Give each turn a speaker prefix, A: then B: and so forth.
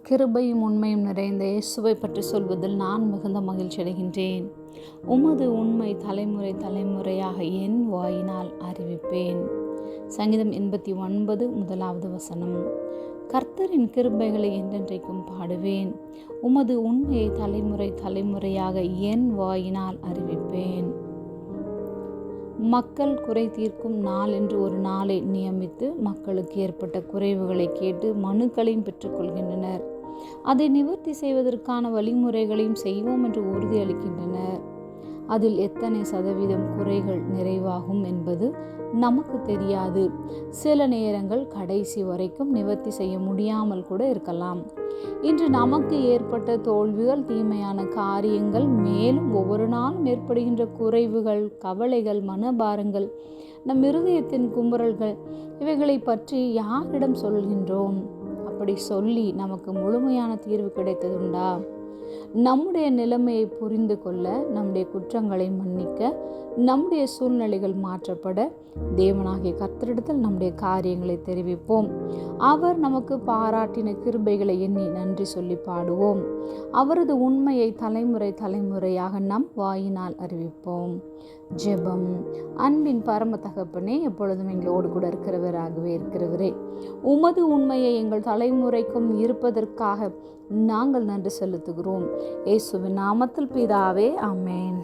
A: கிருபையும் உண்மையும் நிறைந்த இயேசுவை பற்றி சொல்வதில் நான் மிகுந்த மகிழ்ச்சி அடைகின்றேன். உமது உண்மை தலைமுறை தலைமுறையாக என் வாயினால் அறிவிப்பேன். சங்கீதம் 89 முதலாவது வசனம். கர்த்தரின் கிருபைகளை என்றென்றைக்கும் பாடுவேன். உமது உண்மையை தலைமுறை தலைமுறையாக என் வாயினால் அறிவிப்பேன். மக்கள் குறை தீர்க்கும் நாள் என்று ஒரு நாளை நியமித்து மக்களுக்கு ஏற்பட்ட குறைவுகளை கேட்டு மனுக்களையும் பெற்றுக்கொள்கின்றனர். அதை நிவர்த்தி செய்வதற்கான வழிமுறைகளையும் செய்வோம் என்று உறுதியளிக்கின்றனர். அதில் எத்தனை சதவீதம் குறைகள் நிறைவாகும் என்பது நமக்கு தெரியாது. சில நேரங்கள் கடைசி வரைக்கும் நிவர்த்தி செய்ய முடியாமல் கூட இருக்கலாம். இன்று நமக்கு ஏற்பட்ட தோல்விகள், தீமையான காரியங்கள், மேலும் ஒவ்வொரு நாளும் ஏற்படுகின்ற குறைவுகள், கவலைகள், மனபாரங்கள், நம் இருதயத்தின் குமுறல்கள், இவைகளை பற்றி யாரிடம் சொல்கின்றோம்? அப்படி சொல்லி நமக்கு முழுமையான தீர்வு கிடைத்ததுண்டா? நம்முடைய நிலைமையை புரிந்து கொள்ள, நம்முடைய குற்றங்களை மன்னிக்க, நம்முடைய சூழ்நிலைகள் மாற்றப்பட தேவனாகிய கர்த்தரிடத்தில் நம்முடைய காரியங்களை தெரிவிப்போம். அவர் நமக்கு பாராட்டின கிருபைகளை எண்ணி நன்றி சொல்லி பாடுவோம். அவரது உண்மையை தலைமுறை தலைமுறையாக நம் வாயினால் அறிவிப்போம். ஜெபம். அன்பின் பரம தகப்பனே, எப்பொழுதும் எங்களோடு கூட இருக்கிறவரே, உமது உண்மையை எங்கள் தலைமுறைக்கும் இருப்பதற்காக நாங்கள் நன்றி செலுத்துகிறோம். இயேசுவின் நாமத்தில் பிதாவே, ஆமென்.